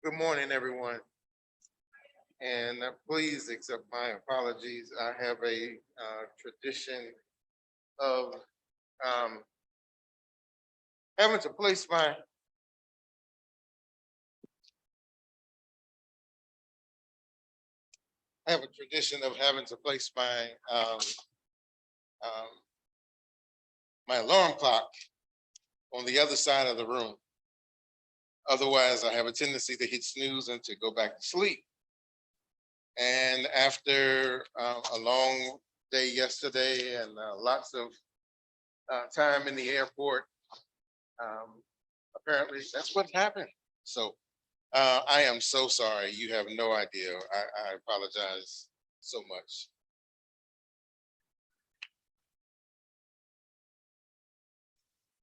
Good morning, everyone. And please accept my apologies. I have a tradition of um, having to place my I have a tradition of having to place um, my alarm clock on the other side of the room. Otherwise, I have a tendency to hit snooze and to go back to sleep. And after a long day yesterday and lots of time in the airport, um, apparently that's what happened. So I am so sorry. You have no idea. I apologize so much.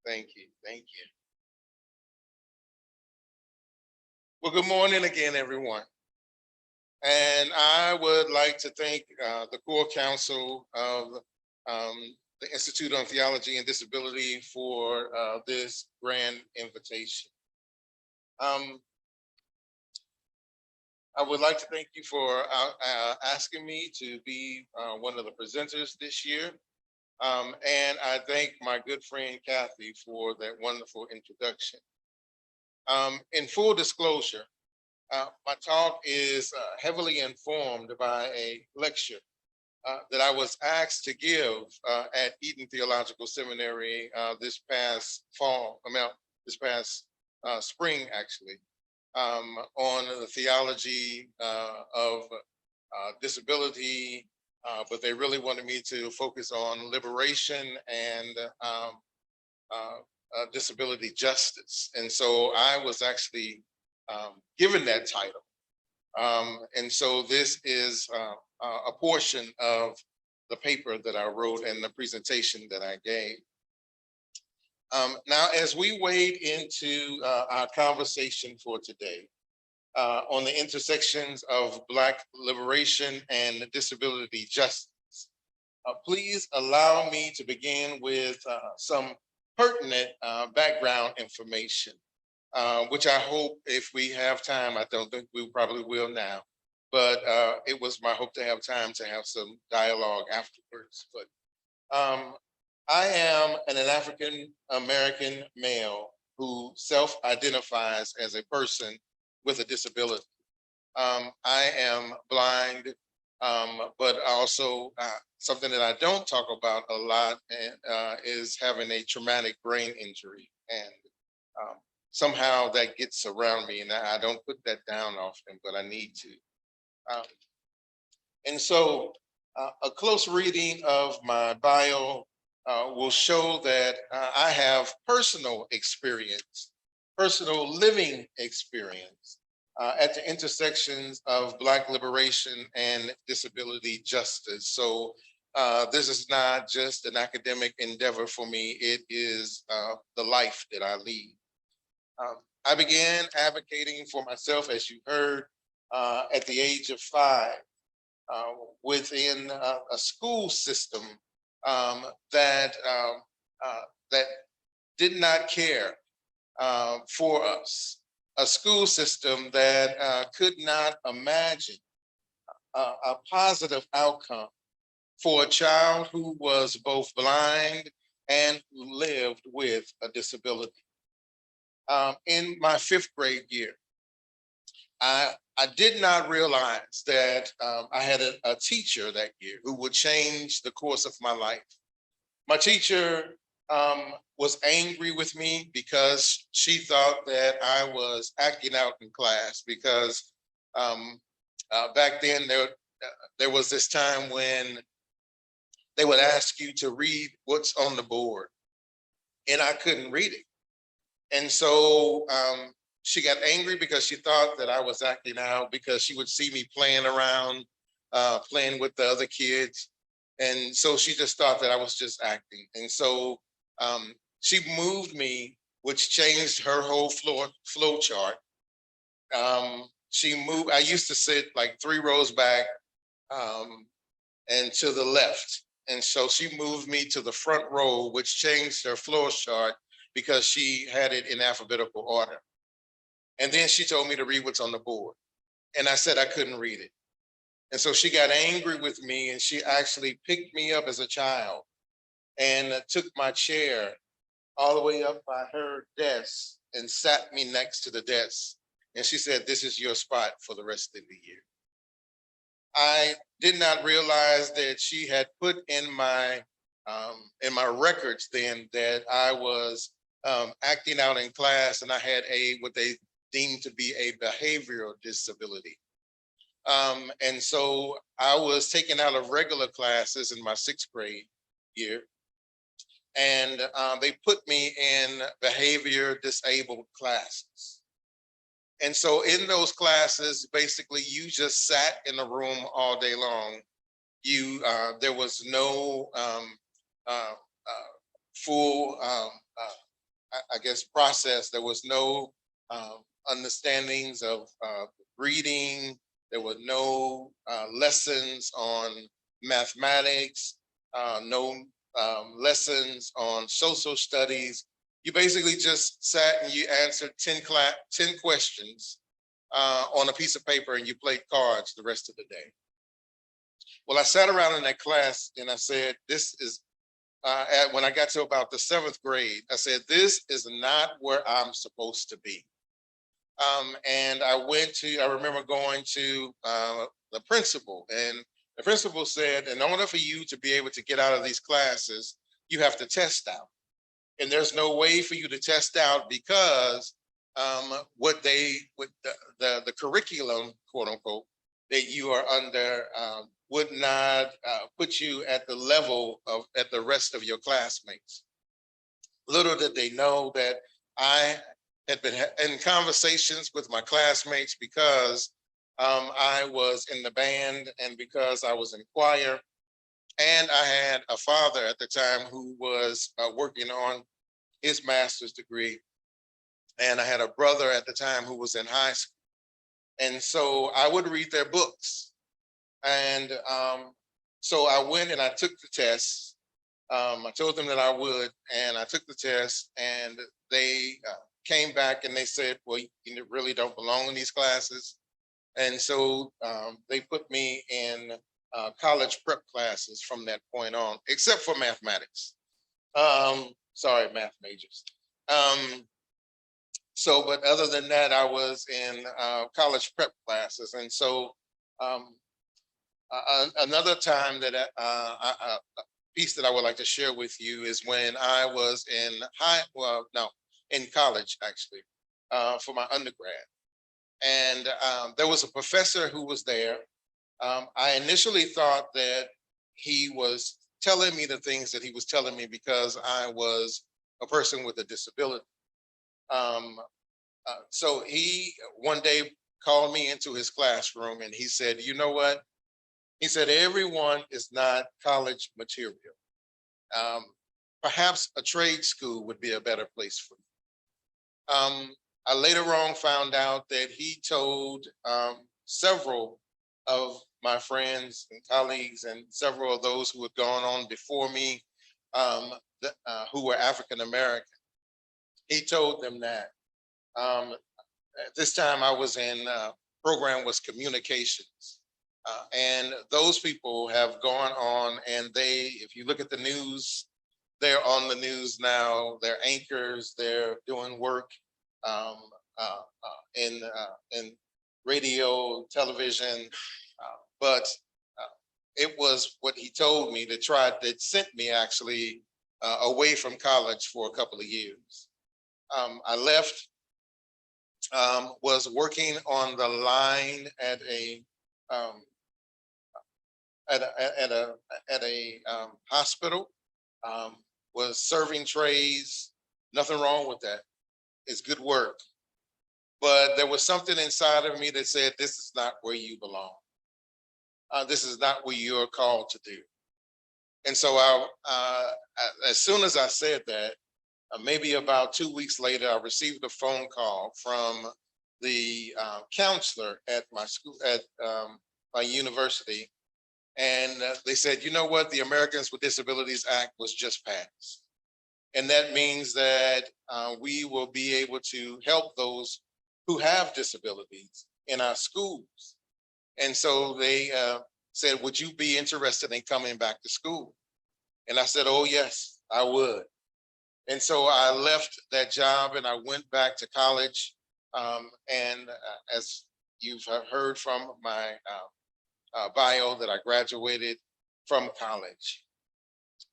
Thank you. Thank you. Well, good morning again, everyone. And I would like to thank the core council of the Institute on Theology and Disability for this grand invitation. I would like to thank you for asking me to be one of the presenters this year. And I thank my good friend Kathy for that wonderful introduction. In full disclosure, my talk is heavily informed by a lecture that I was asked to give at Eden Theological Seminary this past fall, this past spring, actually, on the theology of disability, but they really wanted me to focus on liberation and disability justice. And so I was actually given that title. And so this is a portion of the paper that I wrote and the presentation that I gave. Now, as we wade into our conversation for today on the intersections of Black liberation and disability justice, please allow me to begin with some pertinent background information, which I hope if we have time, I don't think we probably will now, but it was my hope to have time to have some dialogue afterwards. But I am an African American male who self-identifies as a person with a disability. I am blind, but also something that I don't talk about a lot is having a traumatic brain injury. And somehow that gets around me, and I don't put that down often, but I need to. Um, and so a close reading of my bio will show that I have personal experience, personal living experience at the intersections of Black liberation and disability justice. So this is not just an academic endeavor for me, it is the life that I lead. I began advocating for myself, as you heard, at the age of 5 within a school system that that did not care for us, a school system that could not imagine a positive outcome for a child who was both blind and who lived with a disability. In my 5th grade year, I did not realize that I had a teacher that year who would change the course of my life. My teacher was angry with me because she thought that I was acting out in class because back then there was this time when they would ask you to read what's on the board, and I couldn't read it. And so she got angry because she thought that I was acting out because she would see me playing around, playing with the other kids. And so she just thought that I was just acting. And so she moved me, which changed her whole flow chart. She moved, I used to sit like 3 rows back and to the left. And so she moved me to the front row, which changed her floor chart because she had it in alphabetical order. And then she told me to read what's on the board. And I said I couldn't read it. And so she got angry with me, and she actually picked me up as a child and took my chair all the way up by her desk and sat me next to the desk. And she said, "This is your spot for the rest of the year." I did not realize that she had put in my records then that I was acting out in class, and I had what they deemed to be a behavioral disability. And so I was taken out of regular classes in my 6th grade year, and they put me in behavior disabled classes. And so in those classes, basically, you just sat in the room all day long. There was no uh, full, I guess, process. There was no understandings of reading. There were no lessons on mathematics, no lessons on social studies. You basically just sat and you answered 10 questions on a piece of paper, and you played cards the rest of the day. Well, I sat around in that class and I said, when I got to about the 7th grade, I said, this is not where I'm supposed to be. And I remember going to the principal, and the principal said, in order for you to be able to get out of these classes, you have to test out. And there's no way for you to test out because the curriculum, quote unquote, that you are under would not put you at the level at the rest of your classmates. Little did they know that I had been in conversations with my classmates because I was in the band and because I was in choir. And I had a father at the time who was working on his master's degree. And I had a brother at the time who was in high school. And so I would read their books. And so I went and I took the test. I told them that I would, and I took the test, and they came back and they said, well, you really don't belong in these classes. And so they put me in college prep classes from that point on, except for mathematics. Sorry, math majors. But other than that, I was in college prep classes. And so another time that a piece that I would like to share with you is when I was in college, actually, for my undergrad. And there was a professor who was there. I initially thought that he was telling me the things that he was telling me because I was a person with a disability. So he one day called me into his classroom and he said, you know what? He said, everyone is not college material. Perhaps a trade school would be a better place for you. I later on found out that he told several of my friends and colleagues and several of those who had gone on before me who were African American. He told them that. At this time I was in program was communications. And those people have gone on and if you look at the news, they're on the news now, they're anchors, they're doing work in radio, television, but it was what he told me that sent me actually away from college for a couple of years. I left, was working on the line at a hospital, was serving trays. Nothing wrong with that. It's good work. But there was something inside of me that said, this is not where you belong. This is not what you're called to do. And so as soon as I said that, maybe about 2 weeks later, I received a phone call from the counselor at my school, at my university. And they said, you know what, the Americans with Disabilities Act was just passed. And that means that we will be able to help those who have disabilities in our schools. And so they said, would you be interested in coming back to school? And I said, oh, yes, I would. And so I left that job and I went back to college. And as you've heard from my bio, that I graduated from college.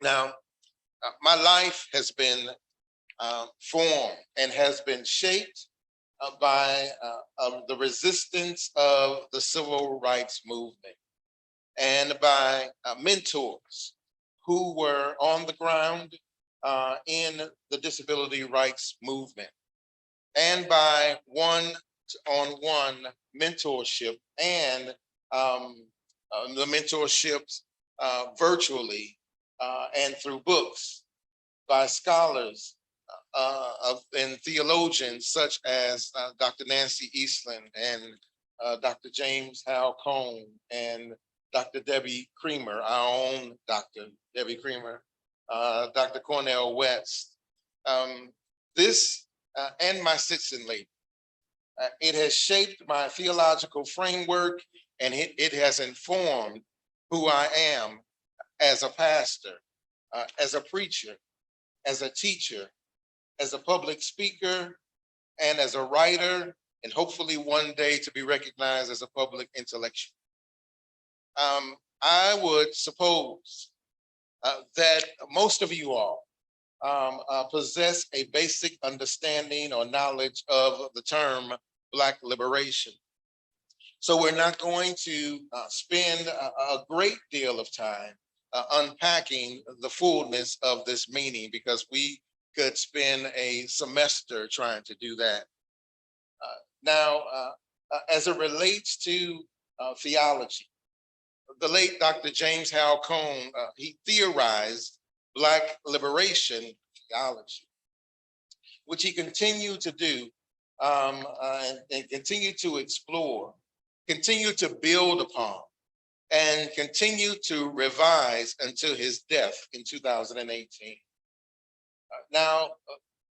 Now, my life has been formed and has been shaped by the resistance of the civil rights movement and by mentors who were on the ground in the disability rights movement, and by one-on-one mentorship and the mentorships virtually and through books by scholars and theologians such as Dr. Nancy Eastland and Dr. James Hal Cone and Dr. Debbie Creamer, our own Dr. Debbie Creamer, Dr. Cornell West. This and my citizen labor, it has shaped my theological framework, and it has informed who I am as a pastor, as a preacher, as a teacher, as a public speaker, and as a writer, and hopefully one day to be recognized as a public intellectual. I would suppose that most of you all possess a basic understanding or knowledge of the term Black liberation. So we're not going to spend a great deal of time unpacking the fullness of this meaning, because we could spend a semester trying to do that. Now, as it relates to theology, the late Dr. James Hal Cone, he theorized Black liberation theology, which he continued to do and continue to explore, continue to build upon, and continue to revise until his death in 2018. Now,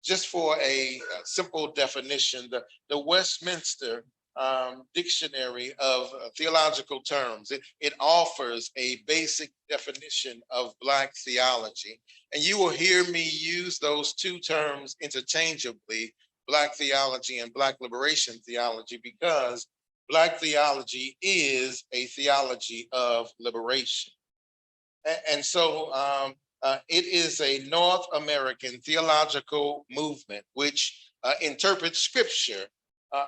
just for a simple definition, the Westminster Dictionary of Theological Terms, it offers a basic definition of Black theology. And you will hear me use those two terms interchangeably, Black theology and Black liberation theology, because Black theology is a theology of liberation. And so it is a North American theological movement which interprets scripture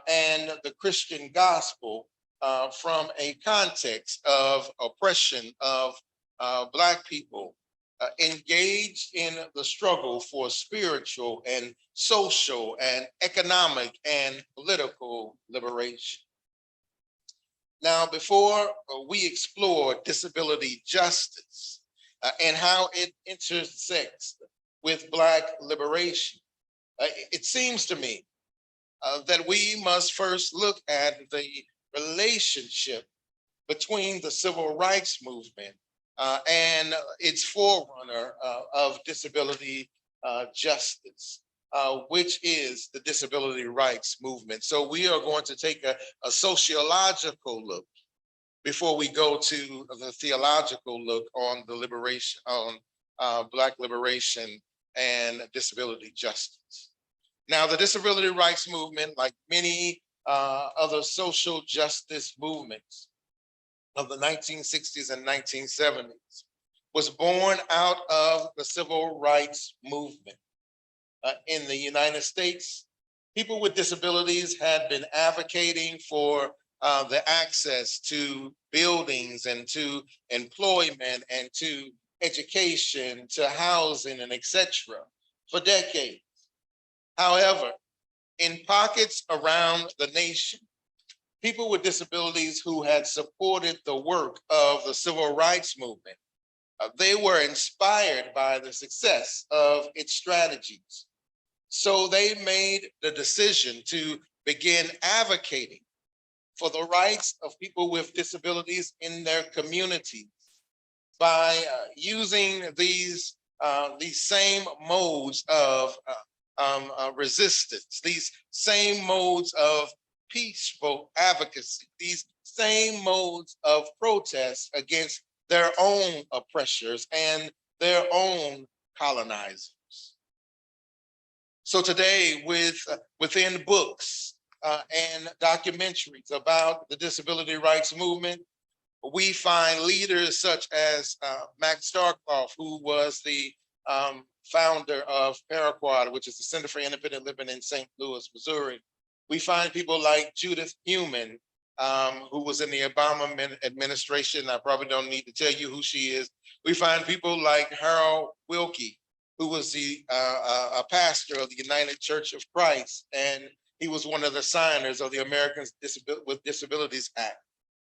and the Christian gospel from a context of oppression of Black people engaged in the struggle for spiritual and social and economic and political liberation. Now, before we explore disability justice and how it intersects with Black liberation, it seems to me that we must first look at the relationship between the civil rights movement and its forerunner of disability justice, which is the disability rights movement. So we are going to take a sociological look before we go to the theological look on the liberation, on Black liberation and disability justice. Now, the disability rights movement, like many other social justice movements of the 1960s and 1970s, was born out of the civil rights movement. In the United States, people with disabilities had been advocating for the access to buildings and to employment and to education, to housing and etc. for decades. However, in pockets around the nation, people with disabilities who had supported the work of the civil rights movement, they were inspired by the success of its strategies. So they made the decision to begin advocating for the rights of people with disabilities in their communities by using these same modes of resistance, these same modes of peaceful advocacy, these same modes of protest against their own oppressors and their own colonizers. So today, within books and documentaries about the disability rights movement, we find leaders such as Max Starkloff, who was the founder of Paraquad, which is the Center for Independent Living in St. Louis, Missouri. We find people like Judith Heumann, who was in the Obama administration. I probably don't need to tell you who she is. We find people like Harold Wilkie, who was a pastor of the United Church of Christ, and he was one of the signers of the Americans with Disabilities Act.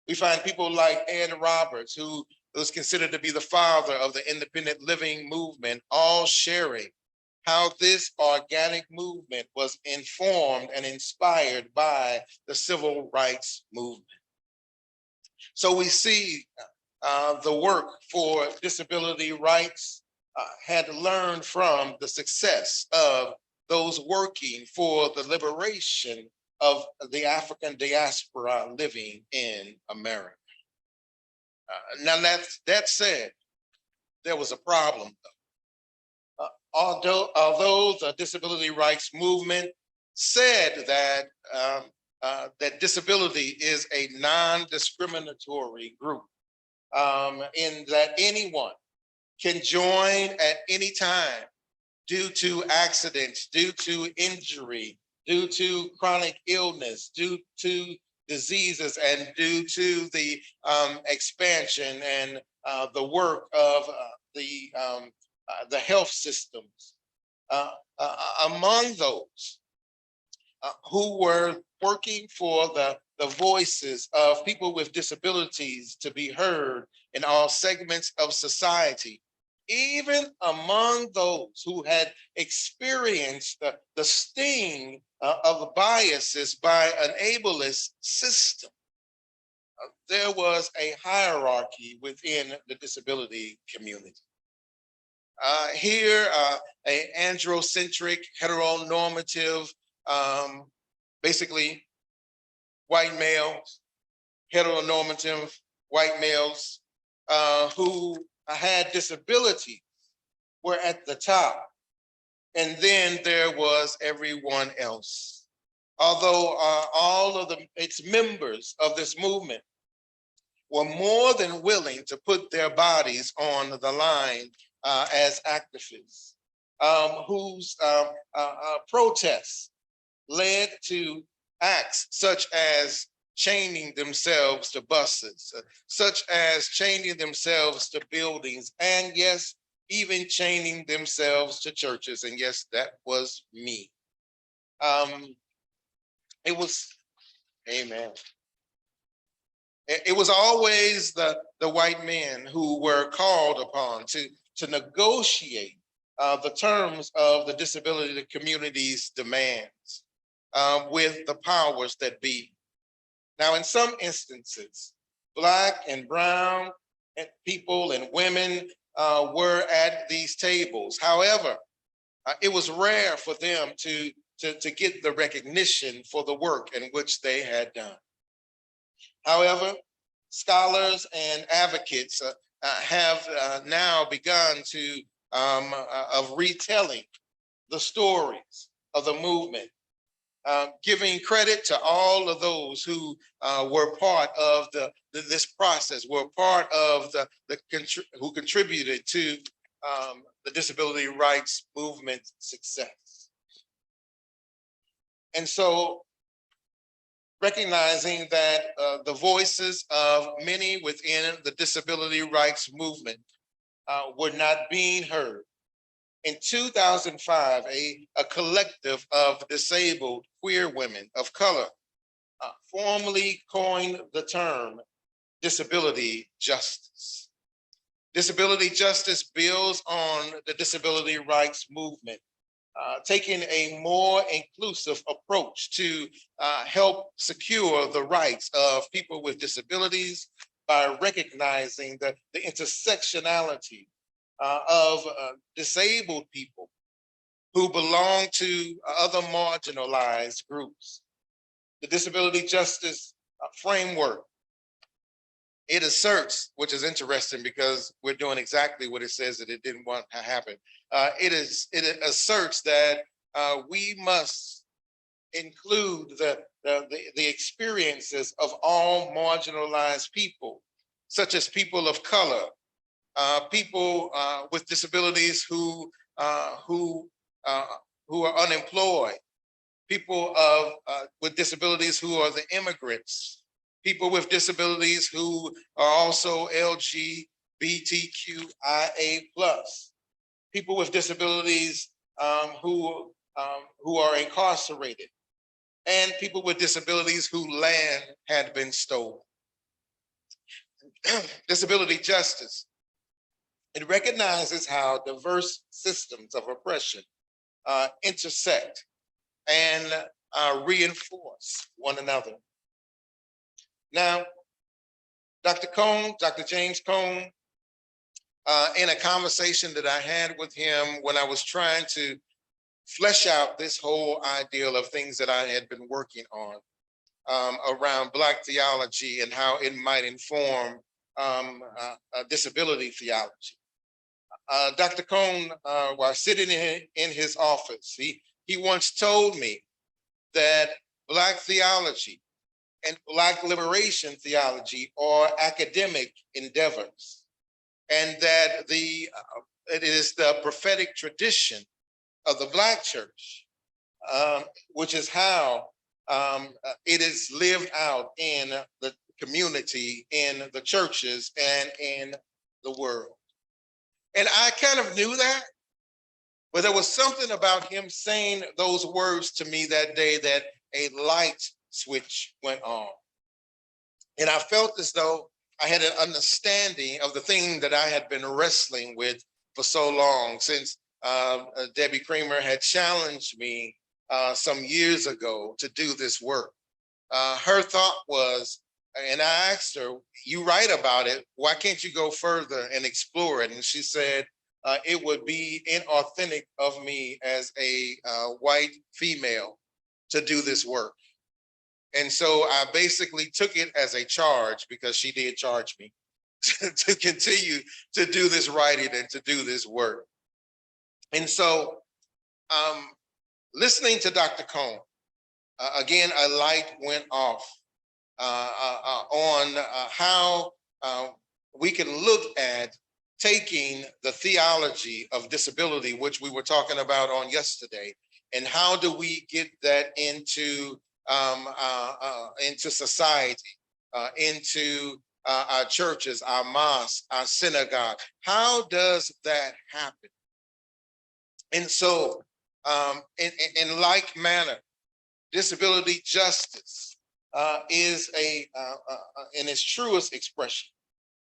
We find people like Ed Roberts, who was considered to be the father of the independent living movement, all sharing how this organic movement was informed and inspired by the civil rights movement. So we see the work for disability rights had learned from the success of those working for the liberation of the African diaspora living in America. Now that said, there was a problem though. Although the disability rights movement said that that disability is a non-discriminatory group, in that anyone can join at any time due to accidents, due to injury, due to chronic illness, due to diseases, and due to the expansion and the work of the health systems. Among those who were working for the voices of people with disabilities to be heard in all segments of society, even among those who had experienced the sting of biases by an ableist system, there was a hierarchy within the disability community. Here, an androcentric, heteronormative, basically white males, heteronormative white males who had disabilities were at the top. And then there was everyone else. Although all of its members of this movement were more than willing to put their bodies on the line as activists, whose protests led to acts such as chaining themselves to buses, such as chaining themselves to buildings, and yes, even chaining themselves to churches. And yes, that was me. It was, amen. It was always the white men who were called upon to negotiate the terms of the disability community's demands with the powers that be. Now, in some instances, Black and brown people and women were at these tables. However, it was rare for them to get the recognition for the work in which they had done. However, scholars and advocates have now begun to of retelling the stories of the movement, giving credit to all of those who were part of this process, were part of who contributed to the disability rights movement success. And so, recognizing that the voices of many within the disability rights movement were not being heard, in 2005, a collective of disabled queer women of color formally coined the term disability justice. Disability justice builds on the disability rights movement, taking a more inclusive approach to help secure the rights of people with disabilities by recognizing the intersectionality of disabled people who belong to other marginalized groups. The disability justice framework, it asserts, which is interesting because we're doing exactly what it says that it didn't want to happen. It asserts that we must include the experiences of all marginalized people, such as people of color, people with disabilities who are unemployed, people with disabilities who are the immigrants, people with disabilities who are also LGBTQIA+, people with disabilities who are incarcerated, and people with disabilities whose land had been stolen. Disability justice, it recognizes how diverse systems of oppression intersect and reinforce one another. Now, Dr. James Cone, in a conversation that I had with him when I was trying to flesh out this whole ideal of things that I had been working on around Black theology and how it might inform disability theology. Dr. Cone, while sitting in his office, he once told me that Black theology and Black liberation theology are academic endeavors, and that it is the prophetic tradition of the Black church, which is how it is lived out in the community, in the churches, and in the world. And I kind of knew that, but there was something about him saying those words to me that day that a light switch went on. And I felt as though I had an understanding of the thing that I had been wrestling with for so long, since Debbie Creamer had challenged me some years ago to do this work. Her thought was, and I asked her, you write about it, why can't you go further and explore it? And she said, it would be inauthentic of me as a white female to do this work. And so I basically took it as a charge, because she did charge me to continue to do this writing and to do this work. And so listening to Dr. Cone, again, a light went off on how we can look at taking the theology of disability, which we were talking about on yesterday, and how do we get that into society, into our churches, our mosques, our synagogue. How does that happen? And so, in like manner, disability justice is in its truest expression,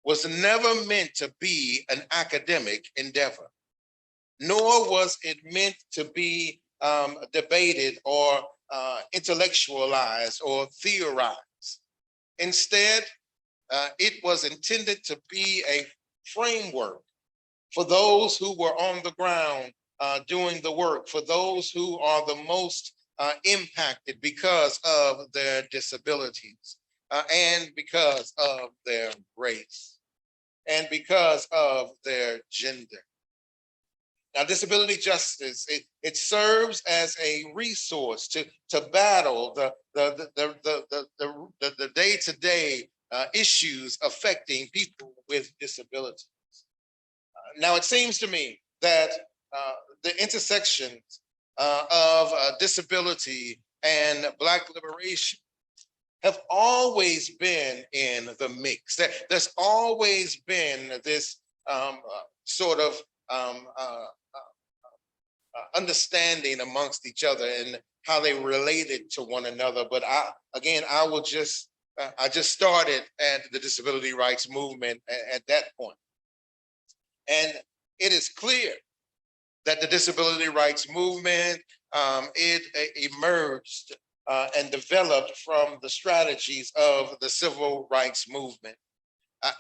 was never meant to be an academic endeavor, nor was it meant to be debated or intellectualized or theorized. Instead, it was intended to be a framework for those who were on the ground doing the work, for those who are the most impacted because of their disabilities, and because of their race, and because of their gender. Now, disability justice, it serves as a resource to battle the day-to-day issues affecting people with disabilities. Now, it seems to me that the intersections of disability and Black liberation have always been in the mix. There's always been this sort of understanding amongst each other and how they related to one another. But I just started at the disability rights movement at that point. And it is clear that the disability rights movement, it emerged and developed from the strategies of the civil rights movement.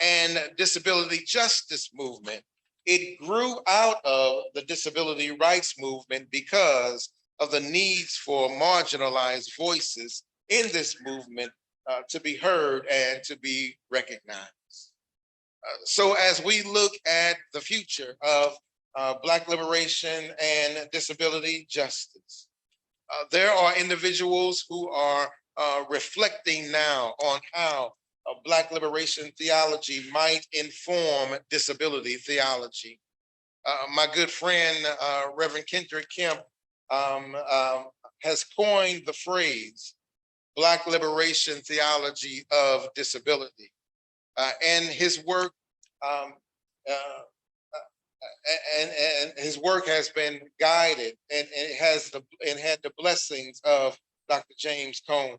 And disability justice movement, it grew out of the disability rights movement because of the needs for marginalized voices in this movement to be heard and to be recognized. So as we look at the future of Black liberation and disability justice, there are individuals who are reflecting now on how Black liberation theology might inform disability theology. My good friend, Reverend Kendrick Kemp, has coined the phrase Black liberation theology of disability. And his work um, uh, and his work has been guided and it has had the blessings of Dr. James Cone.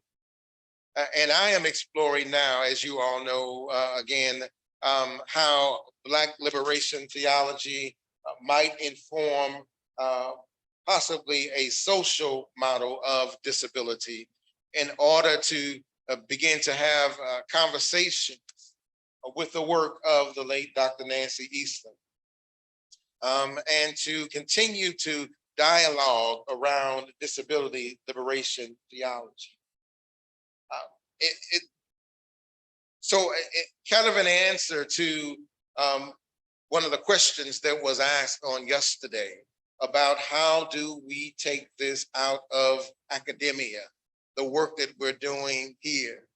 And I am exploring now, as you all know, again, how Black liberation theology might inform possibly a social model of disability in order to begin to have conversations with the work of the late Dr. Nancy Eastland, and to continue to dialogue around disability liberation theology. Kind of an answer to one of the questions that was asked on yesterday about how do we take this out of academia, the work that we're doing here,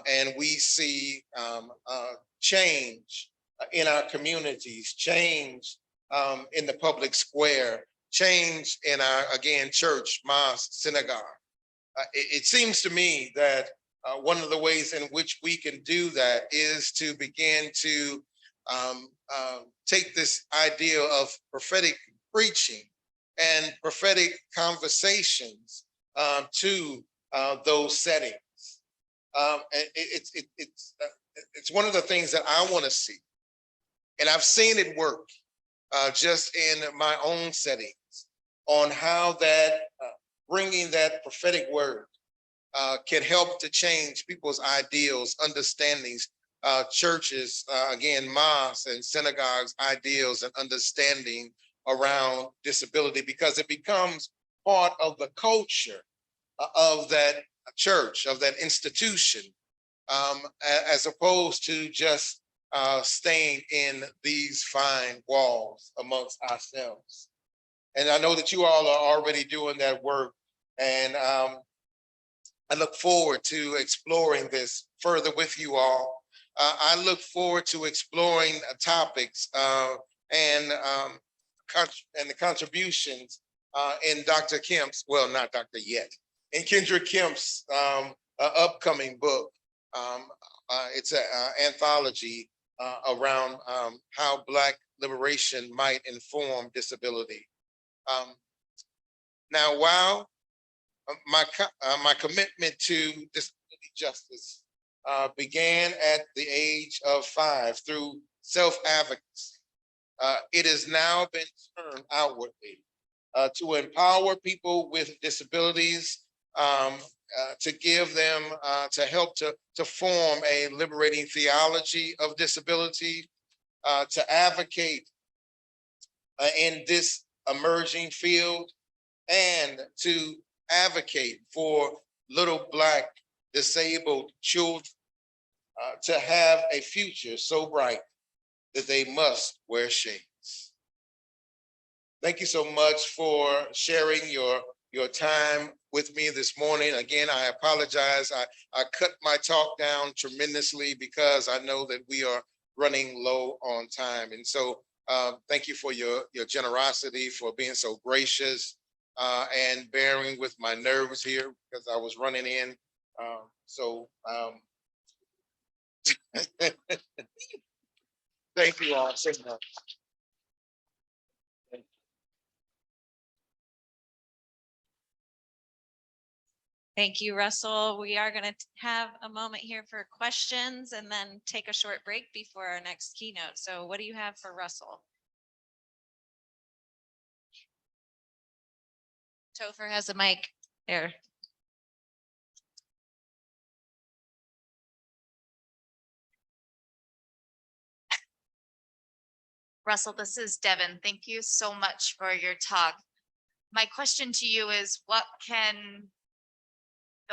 and we see change in our communities, change in the public square, change in our, again, church, mosque, synagogue. It seems to me that one of the ways in which we can do that is to begin to take this idea of prophetic preaching and prophetic conversations to those settings. And it's one of the things that I want to see, and I've seen it work just in my own settings on how that bringing that prophetic word can help to change people's ideals, understandings, churches, again, mosques and synagogues, ideals and understanding around disability, because it becomes part of the culture of that church, of that institution, as opposed to just staying in these fine walls amongst ourselves. And I know that you all are already doing that work, and I look forward to exploring this further with you all. I look forward to exploring topics and the contributions in Dr. Kemp's, well, not Dr. yet, in Kendrick Kemp's upcoming book. It's an anthology around how Black liberation might inform disability. Now, while my commitment to disability justice began at the age of 5 through self-advocacy, it has now been turned outwardly to empower people with disabilities, to give them, to help to form a liberating theology of disability, to advocate in this emerging field, and to advocate for little Black disabled children to have a future so bright that they must wear shades. Thank you so much for sharing your time with me this morning. Again, I apologize. I cut my talk down tremendously because I know that we are running low on time. And so thank you for your generosity, for being so gracious and bearing with my nerves here because I was running in. Thank you all so much. Thank you, Russell. We are going to have a moment here for questions and then take a short break before our next keynote. So what do you have for Russell? Topher has a mic there. Russell, this is Devin. Thank you so much for your talk. My question to you is, what can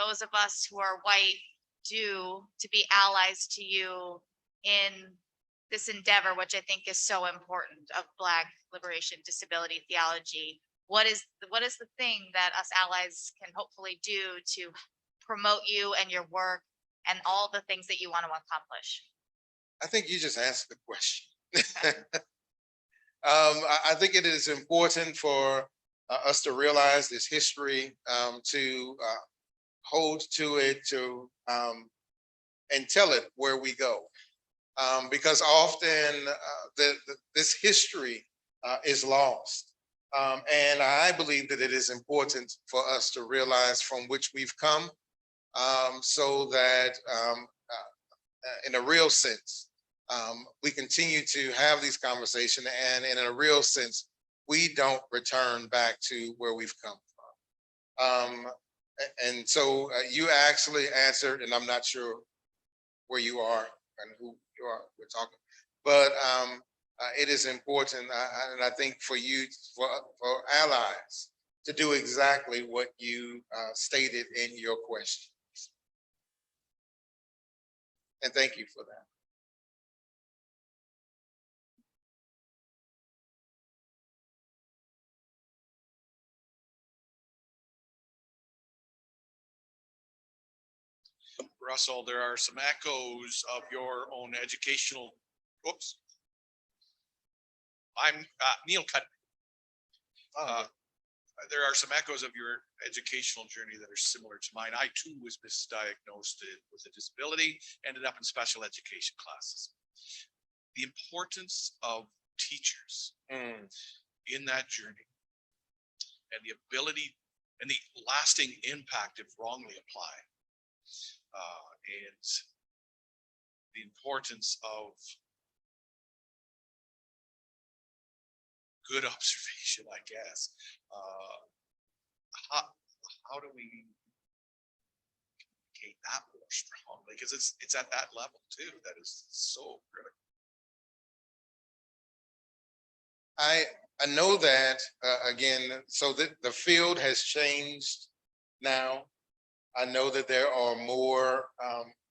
those of us who are white do to be allies to you in this endeavor, which I think is so important, of Black liberation disability theology? What is the thing that us allies can hopefully do to promote you and your work and all the things that you want to accomplish? I think you just asked the question. I think it is important for us to realize this history, to hold to it, and tell it where we go. Because often this history is lost. And I believe that it is important for us to realize from which we've come, so that in a real sense, we continue to have these conversations, and in a real sense, we don't return back to where we've come from. And so you actually answered, and I'm not sure where you are and who you are, we're talking, but it is important, and I think for you, for allies, to do exactly what you stated in your questions. And thank you for that. Russell, there are some echoes of your own educational, whoops. I'm Neil Cut. There are some echoes of your educational journey that are similar to mine. I too was misdiagnosed with a disability, ended up in special education classes. The importance of teachers in that journey, and the ability and the lasting impact if wrongly applied. And the importance of good observation, I guess. How do we communicate that more strongly? Because it's at that level too that is so critical. I know that again, so that the field has changed now. I know that there are more,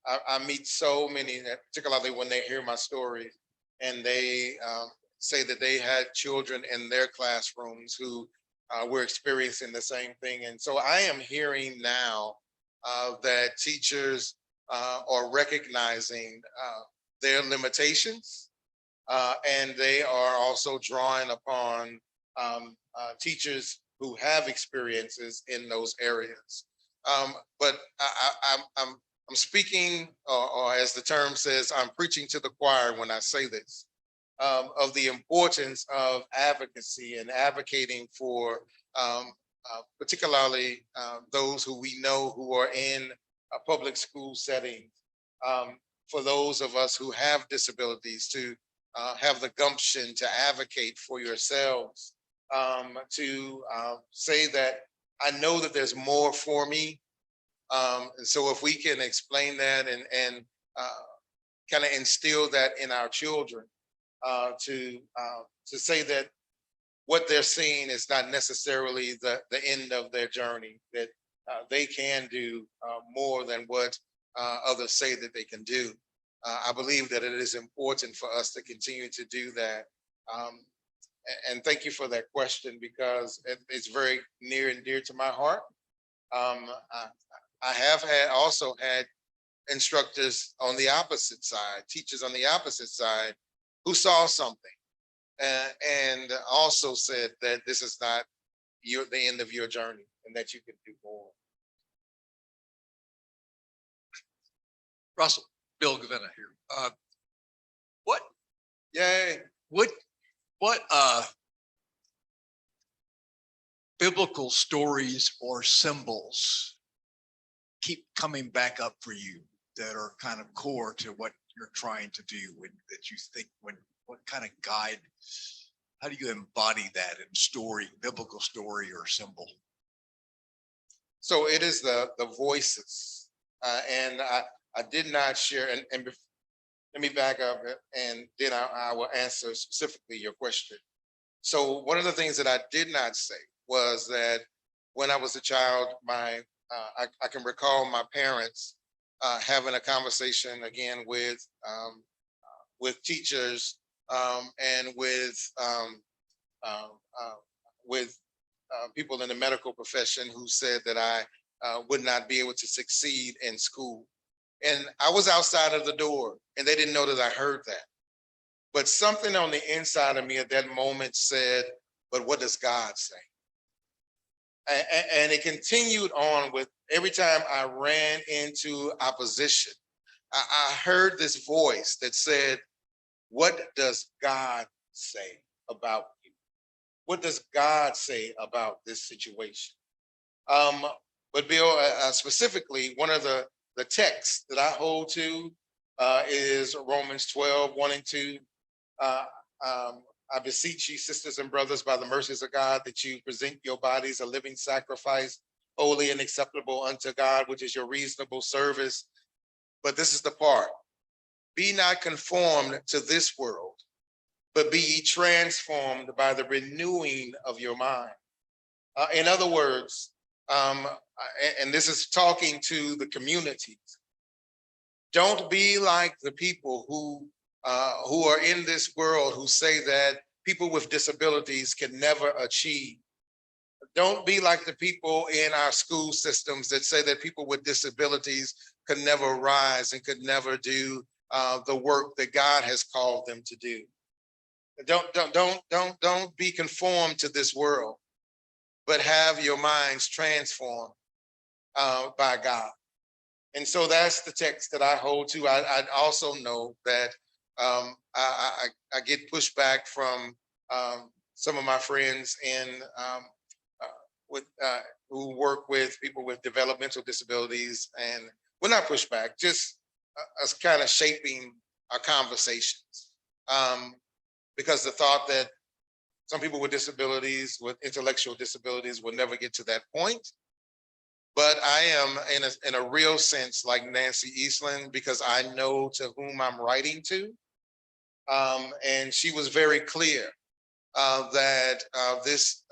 I meet so many, particularly when they hear my story and they say that they had children in their classrooms who were experiencing the same thing. And so I am hearing now that teachers are recognizing their limitations, and they are also drawing upon teachers who have experiences in those areas. But I'm speaking, or as the term says, I'm preaching to the choir when I say this, of the importance of advocacy and advocating for particularly those who we know who are in a public school setting, for those of us who have disabilities to have the gumption to advocate for yourselves, to say that I know that there's more for me. And so if we can explain that and kind of instill that in our children, to say that what they're seeing is not necessarily the end of their journey, that they can do more than what others say that they can do. I believe that it is important for us to continue to do that. And thank you for that question, because it's very near and dear to my heart. I have also had instructors on the opposite side, teachers on the opposite side, who saw something and also said that this is not the end of your journey and that you can do more. Russell, Bill Gavina here. What Yay. Biblical stories or symbols keep coming back up for you that are kind of core to what you're trying to do, that you think, what kind of guide, how do you embody that in story, biblical story or symbol? So it is the voices, and I did not share, and let me back up, and then I will answer specifically your question. So one of the things that I did not say was that when I was a child, my I can recall my parents having a conversation again with teachers and with people in the medical profession who said that I would not be able to succeed in school. And I was outside of the door and they didn't know that I heard that. But something on the inside of me at that moment said, but what does God say? And it continued on with every time I ran into opposition, I heard this voice that said, what does God say about you? What does God say about this situation? But Bill, specifically, one of the texts that I hold to is Romans 12, 1 and 2. I beseech you, sisters and brothers, by the mercies of God, that you present your bodies a living sacrifice, holy and acceptable unto God, which is your reasonable service. But this is the part. Be not conformed to this world, but be ye transformed by the renewing of your mind. In other words, and this is talking to the communities, don't be like the people who are in this world who say that people with disabilities can never achieve. Don't be like the people in our school systems that say that people with disabilities could never rise and could never do the work that God has called them to do. Don't be conformed to this world, but have your minds transformed by God. And so that's the text that I hold to. I also know that I get pushback from some of my friends who work with people with developmental disabilities, and well, not pushback, just us kind of shaping our conversations. Because the thought that some people with disabilities, with intellectual disabilities, will never get to that point. But I am in a real sense like Nancy Eiesland, because I know to whom I'm writing to. And she was very clear that this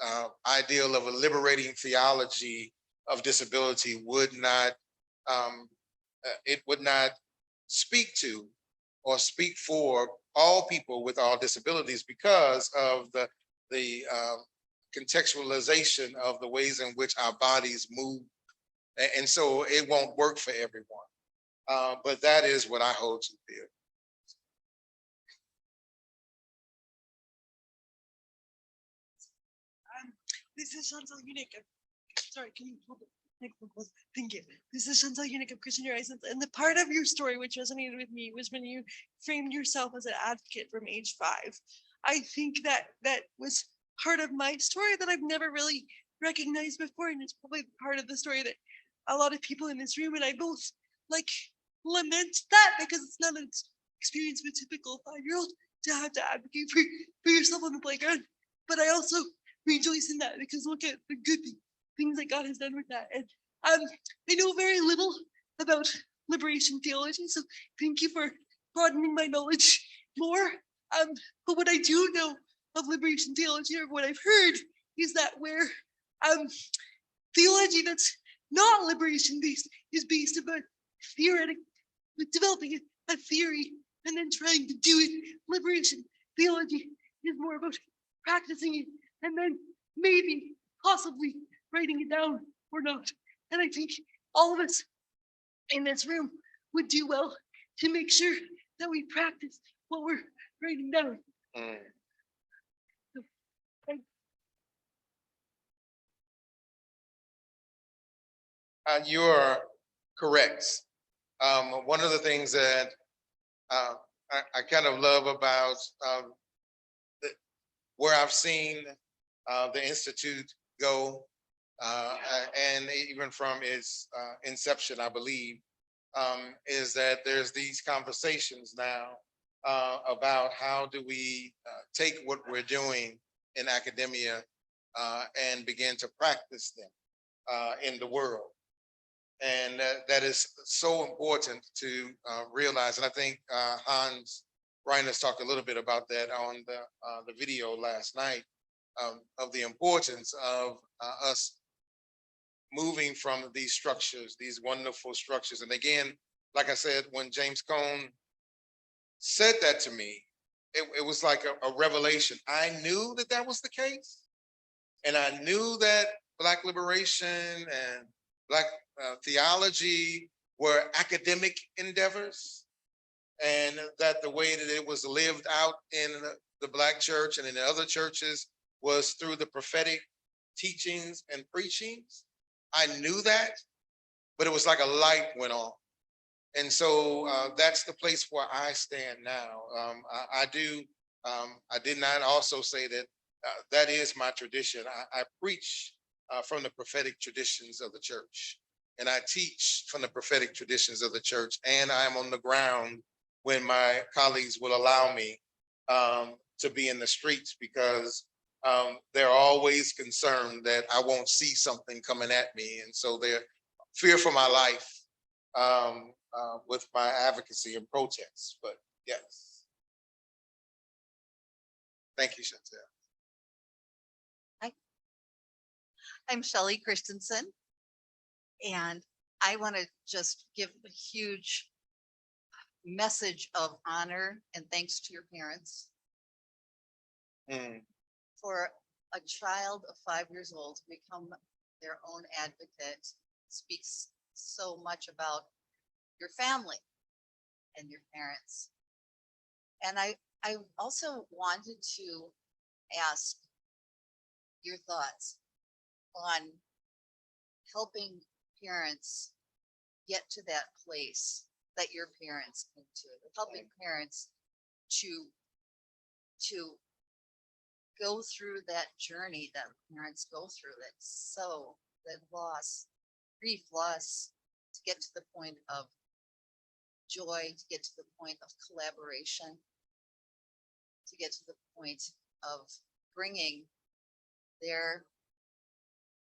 ideal of a liberating theology of disability would not, it would not speak to or speak for all people with all disabilities because of the contextualization of the ways in which our bodies move. And so it won't work for everyone. But that is what I hold to dear. This is Chantal Unique. Sorry, can you hold it? Thank you. This is Chantal Unique of Christian Horizons. And the part of your story which resonated with me was when you framed yourself as an advocate from age 5. I think that was part of my story that I've never really recognized before. And it's probably part of the story that a lot of people in this room and I both like lament that, because it's not an experience for a typical 5-year-old to have to advocate for yourself on the playground. But I also rejoice in that, because look at the good things that God has done with that. And I know very little about liberation theology, so thank you for broadening my knowledge more. But what I do know of liberation theology, or what I've heard, is that where theology that's not liberation based is based about theoretic, developing a theory and then trying to do it. Liberation theology is more about practicing it and then maybe, possibly writing it down or not. And I think all of us in this room would do well to make sure that we practice what we're writing down. So, you are correct. One of the things that I kind of love about where I've seen the Institute go, and even from its inception, I believe, is that there's these conversations now about how do we take what we're doing in academia and begin to practice them in the world. And that is so important to realize. And I think Hans Reiners talked a little bit about that on the video last night, of the importance of us moving from these structures, these wonderful structures. And again, like I said, when James Cone said that to me, it was like a revelation. I knew that that was the case. And I knew that Black liberation and Black theology were academic endeavors, and that the way that it was lived out in the Black church and in the other churches was through the prophetic teachings and preachings. I knew that, but it was like a light went on. And so that's the place where I stand now. I did not also say that that is my tradition. I preach from the prophetic traditions of the church, and I teach from the prophetic traditions of the church, and I'm on the ground when my colleagues will allow me to be in the streets, because they're always concerned that I won't see something coming at me. And so they're fear for my life with my advocacy and protests. But yes. Thank you, Chantel. I'm Shelley Christensen, and I want to just give a huge message of honor and thanks to your parents. For a child of 5 years old to become their own advocate speaks so much about your family and your parents. And I also wanted to ask your thoughts on helping parents get to that place that your parents came to, helping parents to go through that journey that parents go through, that loss, grief, loss, to get to the point of joy, to get to the point of collaboration, to get to the point of bringing their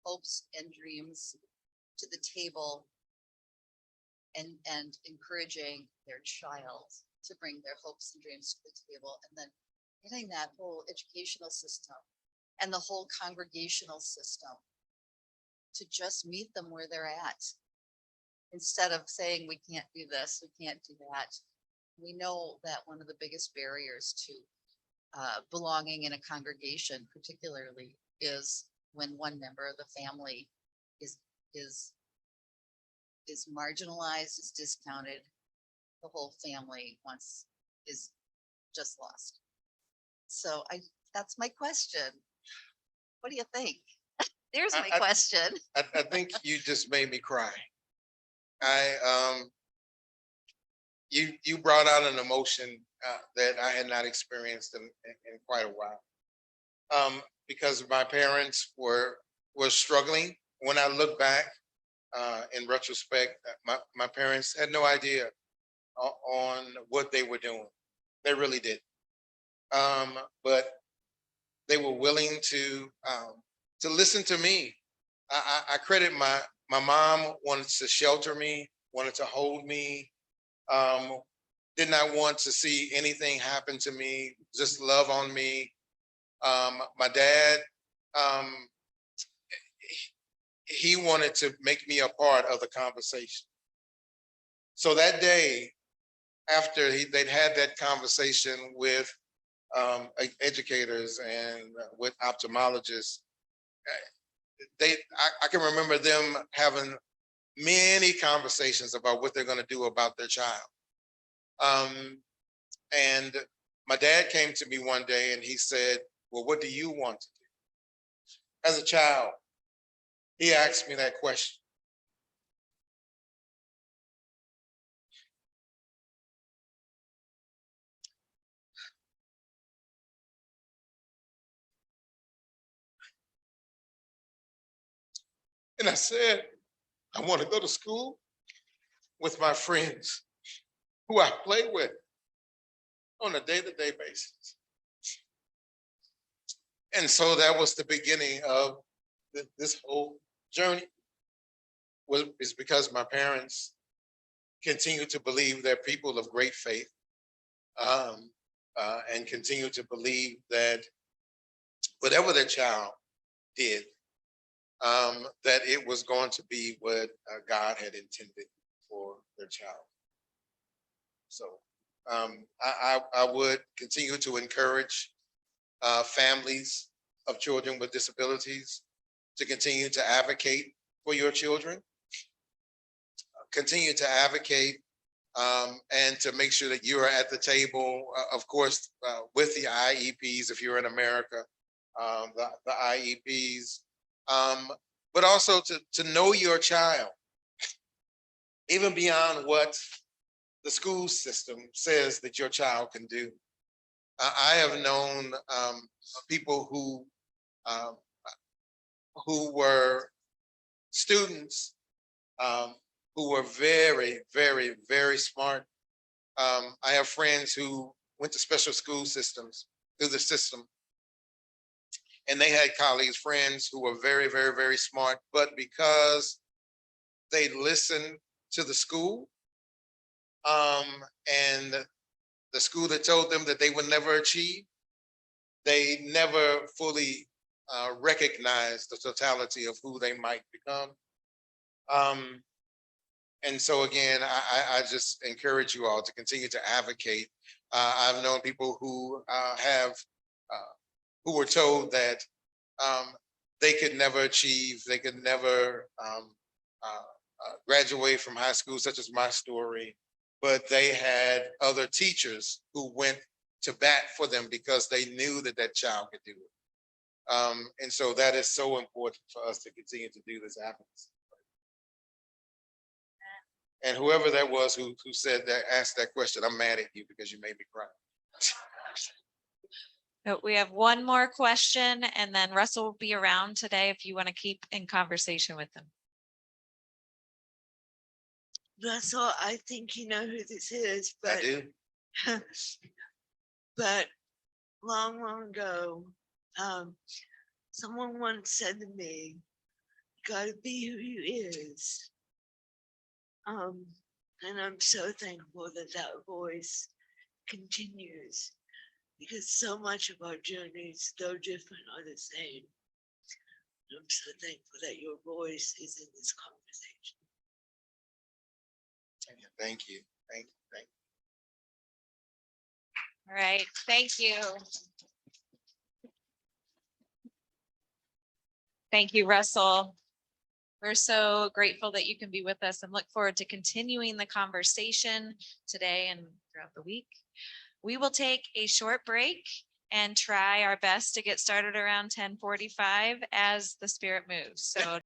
hopes and dreams to the table and encouraging their child to bring their hopes and dreams to the table, and then getting that whole educational system and the whole congregational system to just meet them where they're at. Instead of saying, we can't do this, we can't do that. We know that one of the biggest barriers to belonging in a congregation particularly is when one member of the family is marginalized, is discounted, the whole family is just lost. So that's my question. What do you think? There's my question. I think you just made me cry. You brought out an emotion that I had not experienced in quite a while. Because my parents were struggling. When I look back in retrospect, my parents had no idea on what they were doing. They really did. But they were willing to listen to me. I credit my mom wanted to shelter me, wanted to hold me, did not want to see anything happen to me, just love on me. My dad, he wanted to make me a part of the conversation. So that day, after they'd had that conversation with educators and with ophthalmologists, I can remember them having many conversations about what they're going to do about their child. And my dad came to me one day and he said, well, what do you want to do? As a child, he asked me that question. And I said, I want to go to school with my friends who I play with on a day-to-day basis. And so that was the beginning of this whole journey. It's because my parents continue to believe they're people of great faith, and continue to believe that whatever their child did, that it was going to be what God had intended for their child. So I would continue to encourage families of children with disabilities to continue to advocate for your children, continue to advocate and to make sure that you are at the table, of course, with the IEPs, if you're in America, the IEPs, but also to know your child, even beyond what the school system says that your child can do. I have known people who were students who were very, very, very smart. I have friends who went to special school systems through the system, and they had colleagues, friends who were very, very, very smart, but because they listened to the school, and the school that told them that they would never achieve, they never fully recognized the totality of who they might become. And so again, I just encourage you all to continue to advocate. I've known people who who were told that they could never achieve, they could never graduate from high school, such as my story, but they had other teachers who went to bat for them because they knew that that child could do it. And so that is so important for us to continue to do this advocacy. And whoever that was who said that, asked that question, I'm mad at you because you made me cry. We have one more question, and then Russell will be around today if you want to keep in conversation with him. Russell, I think you know who this is, but I do. but long, long ago, someone once said to me, "You gotta be who you is." And I'm so thankful that that voice continues, because so much of our journeys, though different, are the same. I'm so thankful that your voice is in this conversation. Thank you. Thank you. Thank you. All right, thank you. Thank you, Russell. We're so grateful that you can be with us and look forward to continuing the conversation today and throughout the week. We will take a short break and try our best to get started around 10:45 as the Spirit moves. So